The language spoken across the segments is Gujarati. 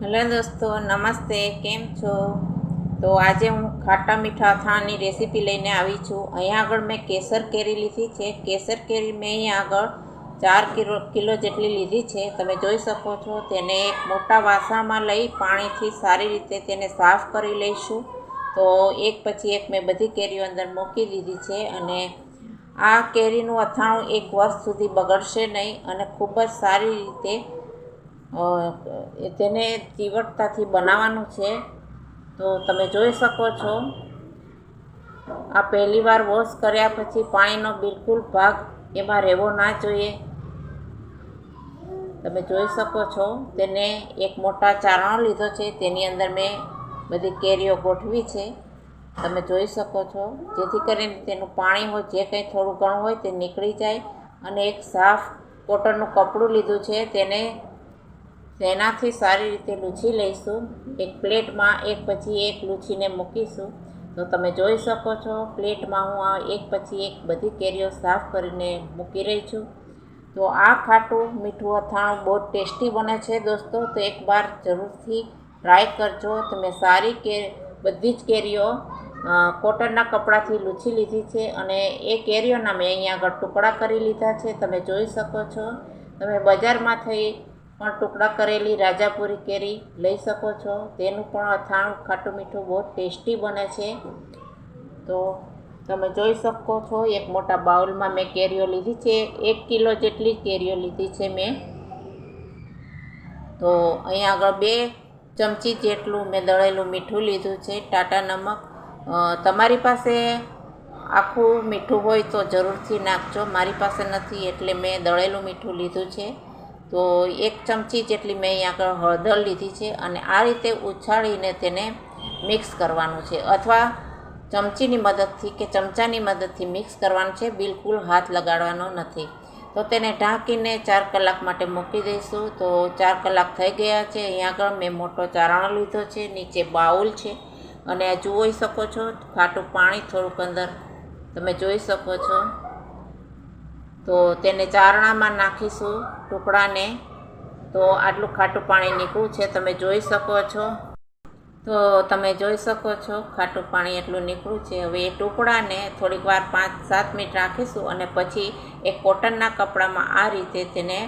હેલો દોસ્તો, નમસ્તે. કેમ છો? તો આજે હું ખાટા મીઠા અથાણાની રેસીપી લઈને આવી છું. અહીંયા આગળ મેં કેસર કેરી લીધી છે. કેસર કેરી મેં અહીંયા આગળ 4 કિલો જેટલી લીધી છે. તમે જોઈ શકો છો. તેને એક મોટા વાસણમાં લઈ પાણીથી સારી રીતે તેને સાફ કરી લઈશું. તો એક પછી એક મેં બધી કેરીઓ અંદર મૂકી દીધી છે અને આ કેરીનું અથાણું 1 વર્ષ સુધી બગડશે નહીં અને ખૂબ જ સારી રીતે તેને ચીવટતાથી બનાવવાનું છે. તો તમે જોઈ શકો છો, આ પહેલી વાર વોશ કર્યા પછી પાણીનો બિલકુલ ભાગ એમાં રહેવો ના જોઈએ. તમે જોઈ શકો છો, તેને એક મોટા ચારણો લીધો છે, તેની અંદર મેં બધી કેરીઓ ગોઠવી છે. તમે જોઈ શકો છો, જેથી કરીને તેનું પાણી હોય, જે કંઈ થોડું ઘણું હોય તે નીકળી જાય. અને એક સાફ કોટનનું કપડું લીધું છે, તેનાથી સારી રીતે લૂછી લઈશું. એક પ્લેટમાં એક પછી એક લૂછીને મૂકીશું. તો તમે જોઈ શકો છો, પ્લેટમાં હું આ એક પછી એક બધી કેરીઓ સાફ કરીને મૂકી રહી છું. તો આ ખાટું મીઠું અથાણું બહુ ટેસ્ટી બને છે દોસ્તો. તો એકવાર જરૂરથી ટ્રાય કરજો. તમે બધી જ કેરીઓ કોટનના કપડાથી લૂછી લીધી છે અને એ કેરીઓના મેં અહીંયા આગળ ટુકડા કરી લીધા છે. તમે જોઈ શકો છો. તમે બજારમાંથી પણ ટુકડા કરેલી રાજાપુરી કેરી લઈ શકો છો. તેનું પણ અથાણું ખાટું મીઠું બહુ ટેસ્ટી બને છે. તો તમે જોઈ શકો છો, એક મોટા બાઉલમાં મેં કેરીઓ લીધી છે. 1 કિલો જેટલી કેરીઓ લીધી છે મેં. તો અહીંયા આગળ 2 ચમચી જેટલું મેં દળેલું મીઠું લીધું છે, ટાટા નમક. તમારી પાસે આખું મીઠું હોય તો જરૂરથી નાખજો. મારી પાસે નથી એટલે મેં દળેલું મીઠું લીધું છે. તો 1 ચમચી જેટલી મેં અહીં આગળ હળદર લીધી છે અને આ રીતે ઉછાળીને તેને મિક્સ કરવાનું છે, અથવા ચમચીની મદદથી કે ચમચાની મદદથી મિક્સ કરવાનું છે. બિલકુલ હાથ લગાડવાનો નથી. તો તેને ઢાંકીને 4 કલાક માટે મૂકી દઈશું. તો 4 કલાક થઈ ગયા છે. અહીં આગળ મેં મોટો ચારણો લીધો છે, નીચે બાઉલ છે અને આ જોઈ શકો છો, ખાટું પાણી થોડુંક અંદર તમે જોઈ શકો છો. તો તેને ચારણામાં નાખીશું ટુકડાને. તો આટલું ખાટું પાણી નીકળ્યું છે, તમે જોઈ શકો છો. તો તમે જોઈ શકો છો, ખાટું પાણી એટલું નીકળ્યું છે. હવે એ ટુકડાને થોડીક વાર 5-7 મિનિટ રાખીશું અને પછી એક કોટનના કપડામાં આ રીતે તેને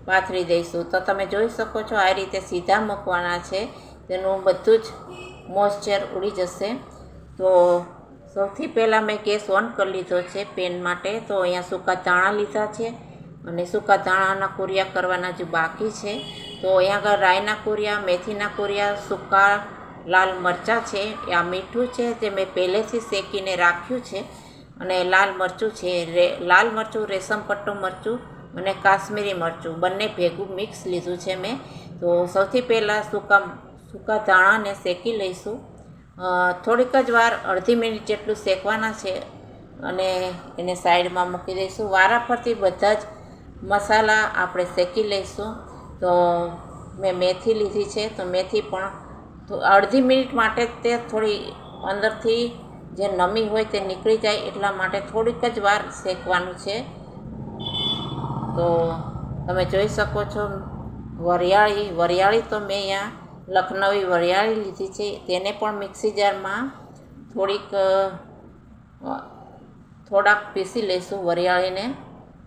પાથરી દઈશું. તો તમે જોઈ શકો છો, આ રીતે સીધા મૂકવાના છે. તેનું બધું જ મોઇશ્ચર ઉડી જશે. તો સૌથી પહેલાં મેં ગેસ ઓન કરી લીધો છે પેન માટે. તો અહીંયા સૂકા ધાણા લીધા છે અને સૂકા ધાણાના કુરિયા કરવાના જે બાકી છે. તો અહીંયા આગળ રાઈના કુરિયા, મેથીના કુરિયા, સૂકા લાલ મરચાં છે, આ મીઠું છે જે મેં પહેલેથી શેકીને રાખ્યું છે, અને લાલ મરચું છે. લાલ મરચું, રેશમ પટ્ટું મરચું અને કાશ્મીરી મરચું બંને ભેગું મિક્સ લીધું છે મેં. તો સૌથી પહેલાં સૂકા ધાણાને શેકી લઈશું. થોડીક જ વાર, અડધી મિનિટ જેટલું શેકવાના છે અને એને સાઈડમાં મૂકી દઈશું. વારાફરતી બધા જ મસાલા આપણે શેકી લઈશું. તો મેં મેથી લીધી છે, તો મેથી પણ અડધી મિનિટ માટે તે થોડી અંદરથી જે નમી હોય તે નીકળી જાય એટલા માટે થોડીક જ વાર શેકવાનું છે. તો તમે જોઈ શકો છો, વરિયાળી તો મેં અહીંયા લખનવી વરિયાળી લીધી છે. તેને પણ મિક્સી જારમાં થોડાક પીસી લઈશું વરિયાળીને.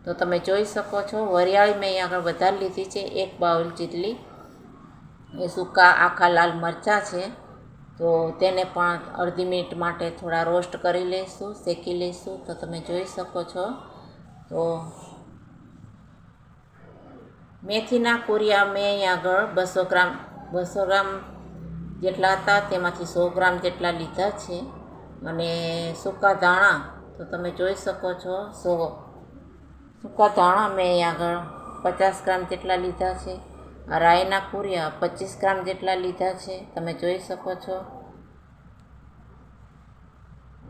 તો તમે જોઈ શકો છો, વરિયાળી મેં અહીં આગળ વધારે લીધી છે, 1 બાઉલ જેટલી. એ સૂકા આખા લાલ મરચાં છે, તો તેને પણ અડધી મિનિટ માટે થોડા રોસ્ટ કરી લઈશું, શેકી લઈશું. તો તમે જોઈ શકો છો. તો મેથીના કુરિયા મેં અહીં આગળ 200 ગ્રામ જેટલા હતા, તેમાંથી 100 ગ્રામ જેટલા લીધા છે. અને સૂકા ધાણા તો તમે જોઈ શકો છો, સૂકા ધાણા મેં અહીં આગળ 50 ગ્રામ જેટલા લીધા છે. રાઈના કુરિયા 25 ગ્રામ જેટલા લીધા છે, તમે જોઈ શકો છો.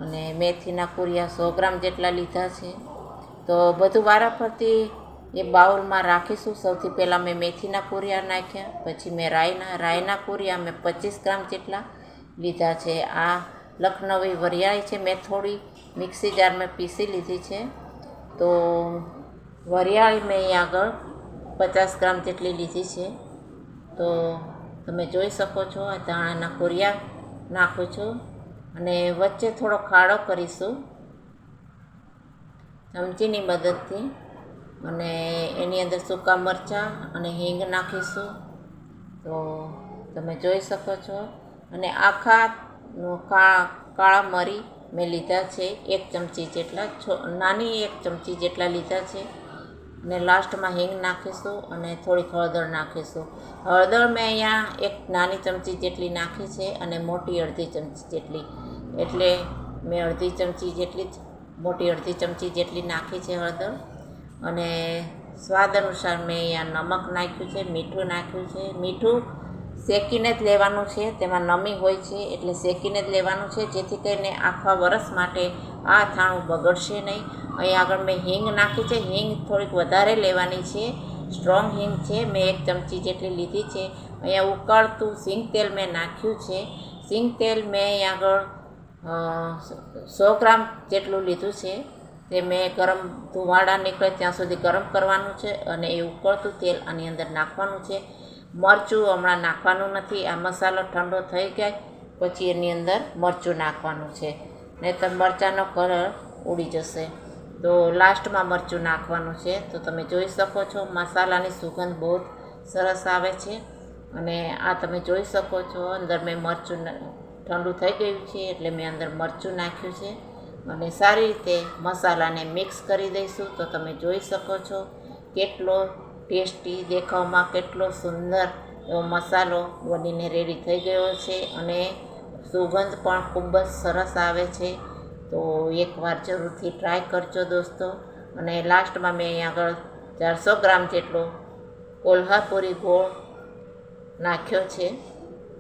અને મેથીના કુરિયા 100 ગ્રામ જેટલા લીધા છે. તો બધું વારાફરતી એ બાઉલમાં રાખીશું. સૌથી પહેલાં મેં મેથીના કુરિયા નાખ્યા, પછી મેં રાઈના કુરિયા મેં 25 ગ્રામ જેટલા લીધા છે. આ લખનવી વરિયાળી છે, મેં થોડી મિક્સી જારમાં પીસી લીધી છે. તો વરિયાળી મેં અહીં આગળ 50 ગ્રામ જેટલી લીધી છે. તો તમે જોઈ શકો છો આ ધાણાના કોરિયા નાખું છું અને વચ્ચે થોડો ખાડો કરીશું ચમચીની મદદથી અને એની અંદર સૂકા મરચાં અને હિંગ નાખીશું. તો તમે જોઈ શકો છો અને આખા કાળા મરી મેં લીધા છે 1 ચમચી જેટલા, નાની 1 ચમચી જેટલા લીધા છે અને લાસ્ટમાં હિંગ નાખીશું અને થોડીક હળદર નાખીશું. હળદર મેં અહીંયા 1 નાની ચમચી જેટલી નાખી છે અને મોટી અડધી ચમચી જેટલી, એટલે મેં અડધી ચમચી જેટલી મોટી અડધી ચમચી જેટલી નાખી છે હળદર. અને સ્વાદ અનુસાર મેં અહીંયા નમક નાખ્યું છે, મીઠું નાખ્યું છે. મીઠું શેકીને જ લેવાનું છે, તેમાં નમી હોય છે એટલે શેકીને જ લેવાનું છે, જેથી કરીને આખા વરસ માટે આ અથાણું બગડશે નહીં. અહીં આગળ મેં હિંગ નાખી છે, હિંગ થોડીક વધારે લેવાની છે, સ્ટ્રોંગ હિંગ છે, મેં 1 ચમચી જેટલી લીધી છે. અહીંયા ઉકાળતું સિંગ તેલ મેં નાખ્યું છે. સિંગ તેલ મેં અહીં આગળ 100 ગ્રામ જેટલું લીધું છે. તે મેં ગરમ ધુમાડા નીકળે ત્યાં સુધી ગરમ કરવાનું છે અને એ ઉકળતું તેલ આની અંદર નાખવાનું છે. મરચું હમણાં નાખવાનું નથી, આ મસાલો ઠંડો થઈ જાય પછી એની અંદર મરચું નાખવાનું છે, નહીંતર મરચાંનો કલર ઉડી જશે. તો લાસ્ટમાં મરચું નાખવાનું છે. તો તમે જોઈ શકો છો મસાલાની સુગંધ બહુ સરસ આવે છે અને આ તમે જોઈ શકો છો અંદર મેં મરચું ઠંડુ થઈ ગયું છે એટલે મેં અંદર મરચું નાખ્યું છે અને સારી રીતે મસાલાને મિક્સ કરી દઈશું. તો તમે જોઈ શકો છો કેટલો ટેસ્ટી, દેખાવમાં કેટલો સુંદર એવો મસાલો બનીને રેડી થઈ ગયો છે અને સુગંધ પણ ખૂબ જ સરસ આવે છે. તો એકવાર જરૂરથી ટ્રાય કરજો દોસ્તો. અને લાસ્ટમાં મેં અહીં આગળ 400 ગ્રામ જેટલો કોલ્હાપુરી ગોળ નાખ્યો છે.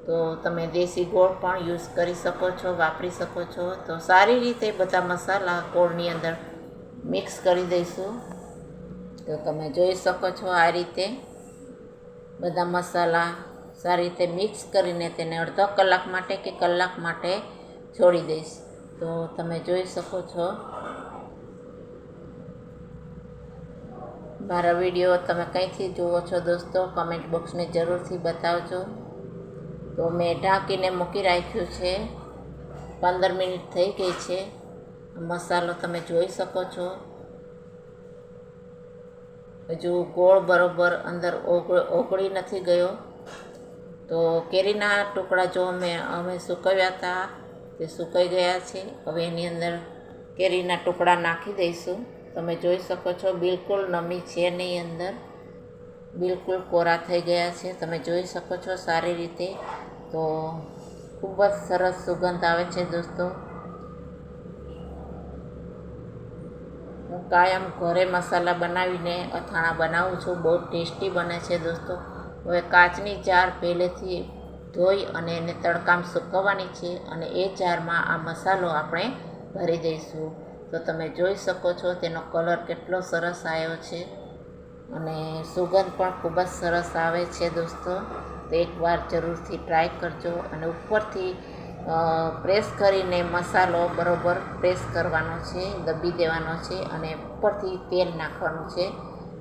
તો તમે દેશી ગોળ પણ યુઝ કરી શકો છો, વાપરી શકો છો. તો સારી રીતે બધા મસાલા ગોળની અંદર મિક્સ કરી દઈશું. તો તમે જોઈ શકો છો આ રીતે બધા મસાલા સારી રીતે મિક્સ કરીને તેને અડધો કલાક માટે કે કલાક માટે છોડી દઈશ. તો તમે જોઈ શકો છો મારા વિડીયો તમે કંઈથી જુઓ છો દોસ્તો, કમેન્ટ બોક્સને જરૂરથી બતાવજો. તો મેં ઢાંકીને મૂકી રાખ્યું છે, 15 મિનિટ થઈ ગઈ છે. મસાલો તમે જોઈ શકો છો હજુ ગોળ બરોબર અંદર ઓગળી નથી ગયો. તો કેરીના ટુકડા જો અમે સુકવ્યા હતા તે સુકાઈ ગયા છે. હવે એની અંદર કેરીના ટુકડા નાખી દઈશું. તમે જોઈ શકો છો બિલકુલ નમી છે નહીં, અંદર બિલકુલ કોરા થઈ ગયા છે. તમે જોઈ શકો છો સારી રીતે. તો ખૂબ જ સરસ સુગંધ આવે છે દોસ્તો. હું કાયમ ઘરે મસાલા બનાવીને અથાણાં બનાવું છું, બહુ ટેસ્ટી બને છે દોસ્તો. હવે કાચની જાર પહેલેથી ધોઈ અને એને તડકામાં સૂકવવાની છે અને એ જારમાં આ મસાલો આપણે ભરી દઈશું. તો તમે જોઈ શકો છો તેનો કલર કેટલો સરસ આવ્યો છે અને સુગંધ પણ ખૂબ જ સરસ આવે છે દોસ્તો. તો એકવાર જરૂરથી ટ્રાય કરજો. અને ઉપરથી પ્રેસ કરીને મસાલો બરોબર પ્રેસ કરવાનો છે, દબી દેવાનો છે અને ઉપરથી તેલ નાખવાનું છે.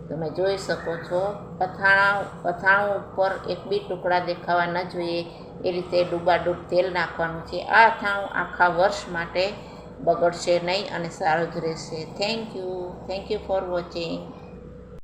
તમે જોઈ શકો છો અથાણું ઉપર એક બી ટુકડા દેખાવા ન જોઈએ એ રીતે ડૂબાડૂબ તેલ નાખવાનું છે. આ અથાણું આખા વર્ષ માટે બગડશે નહીં અને સારું જ રહેશે. Thank you for watching.